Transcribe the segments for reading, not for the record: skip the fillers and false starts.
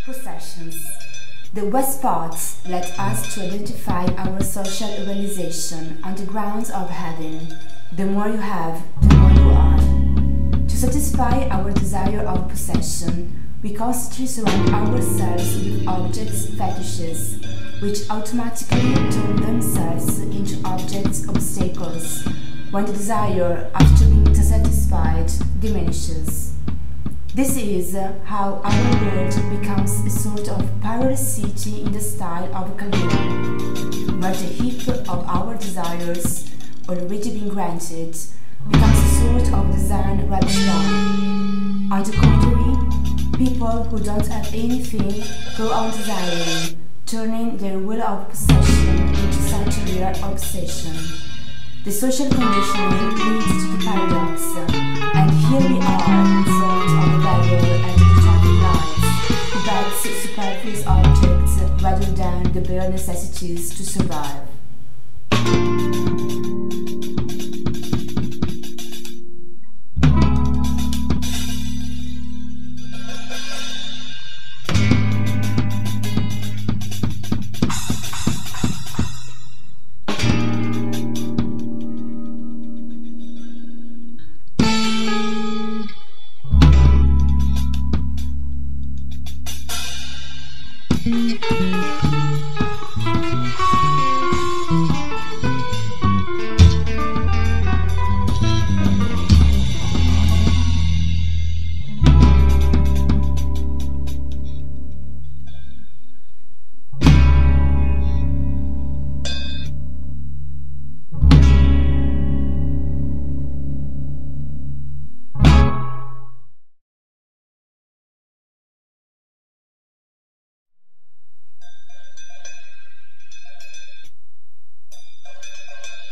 Possessions. The West spots let us to identify our social realization on the grounds of having. The more you have, the more you are. To satisfy our desire of possession, we constantly surround ourselves with objects, fetishes, which automatically turn themselves into objects, obstacles, when the desire, after being satisfied, diminishes. This is how our world becomes a sort of parallel city in the style of a Calvino, where the heap of our desires, already been granted, becomes a sort of design rubbished down. On the contrary, people who don't have anything go on desiring, turning their will of possession into such a real obsession. The social conditioning leads to the paradox, and here we are in front of a beggar at the traffic lights, who begs superfluous objects rather than the bare necessities to survive.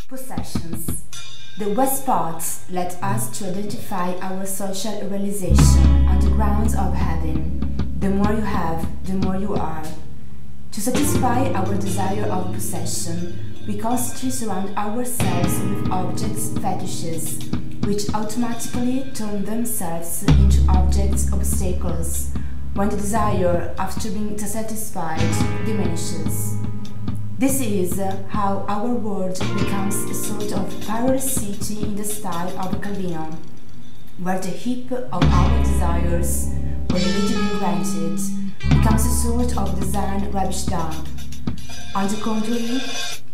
Possessions. The West spots let us to identify our social realization on the grounds of having. The more you have, the more you are. To satisfy our desire of possession, we constantly surround ourselves with objects, fetishes, which automatically turn themselves into objects, obstacles, when the desire, after being satisfied, diminishes. This is how our world becomes a sort of parallel city in the style of a Calvino, where the heap of our desires, already been granted, becomes a sort of design rubbished down. On the contrary,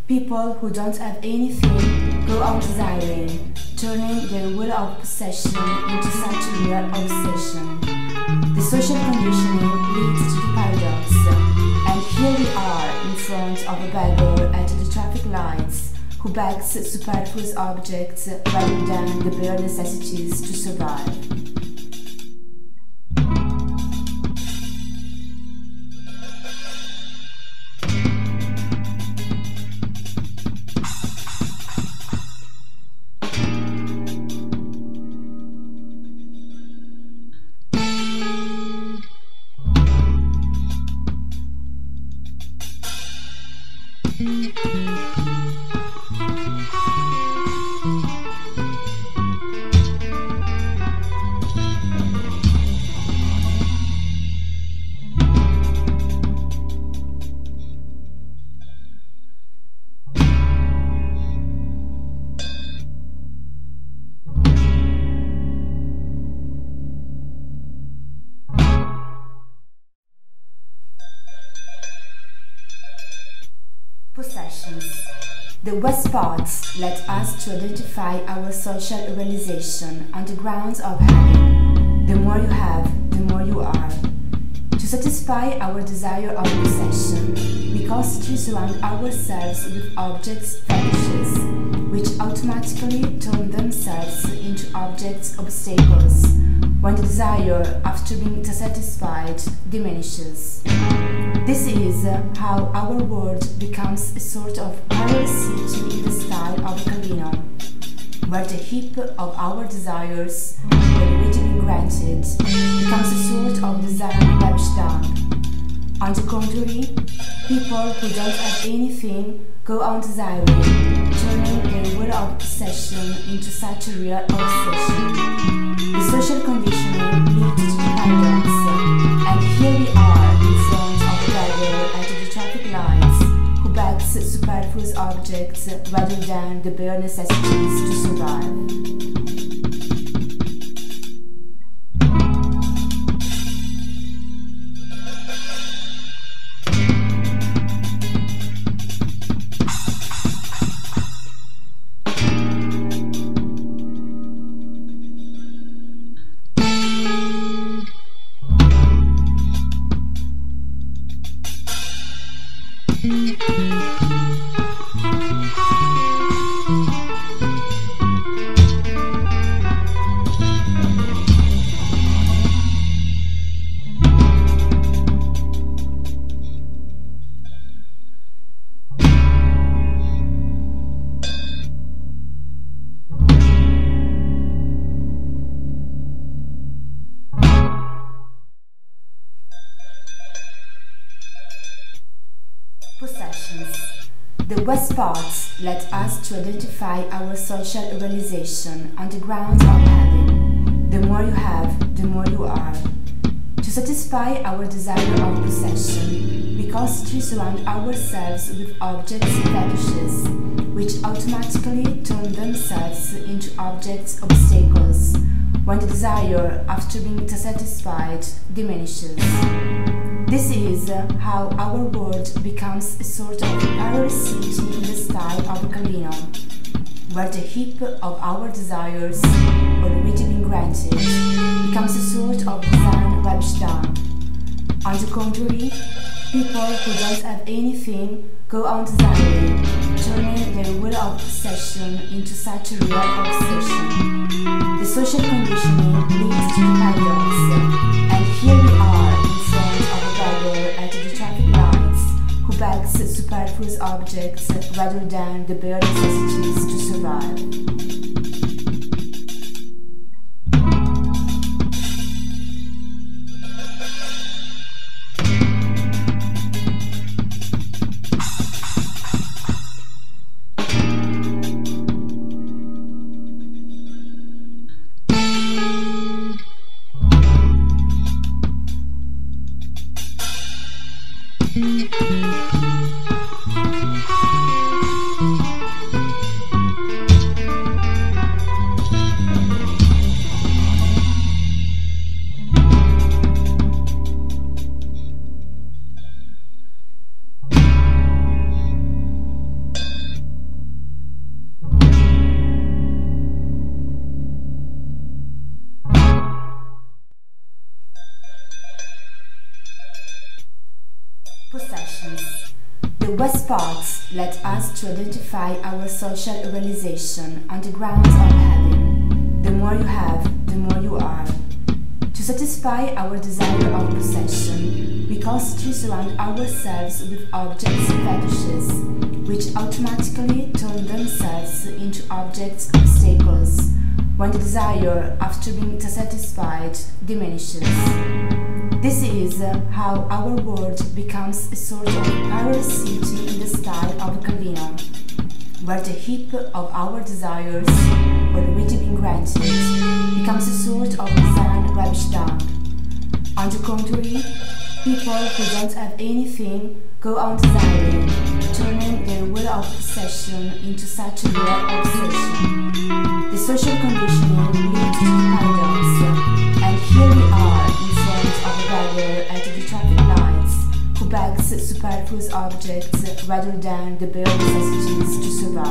people who don't have anything go on desiring, turning their will of possession into such a real obsession. The social conditioning leads to the paradox, and here we are in front of a beggar at the traffic lights, who begs superfluous objects rather than the bare necessities to survive. Possessions. The West spots let us to identify our social realization on the grounds of having. The more you have, the more you are. To satisfy our desire of possession, we constantly surround ourselves with objects, fetishes, which automatically turn themselves into objects, obstacles, when the desire, after being satisfied, diminishes. This is how our world becomes a sort of parallel city in the style of a Calvino, where the heap of our desires, already been granted, becomes a sort of design rubbished down. On the contrary, people who don't have anything go on desiring, turning their will of possession into such a real obsession. The social conditioning leads to the paradox, and here we are in objects rather than the bare necessities to survive. Possessions. The West parts let us to identify our social realization on the grounds of having. The more you have, the more you are. To satisfy our desire of possession, we constantly surround ourselves with objects and fetishes, which automatically turn themselves into objects obstacles when the desire, after being satisfied, diminishes. This is how our world becomes a sort of parallel city in the style of a casino, where the heap of our desires, already been granted, becomes a sort of design rubbished down. On the contrary, people who don't have anything go on desiring, turning their will of possession into such a real obsession. The social conditioning leads to the paradox, and here we are in front of a beggar at the traffic lights who begs superfluous objects rather than the bare necessities to survive. Possessions. The West parts let us to identify our social realization on the grounds of having. The more you have, the more you are. To satisfy our desire of possession, we constantly surround ourselves with objects and fetishes, which automatically turn themselves into objects obstacles when the desire, after being satisfied, diminishes. This is how our world becomes a sort of parallel city in the style of a casino, where the heap of our desires, already been granted, becomes a sort of design rubbished down. On the contrary, people who don't have anything go on desiring, turning their will of possession into such a real obsession. The social conditioning leads to the paradox, and here we are in front of a beggar at the traffic lights who begs superfluous objects rather than the bare necessities to survive.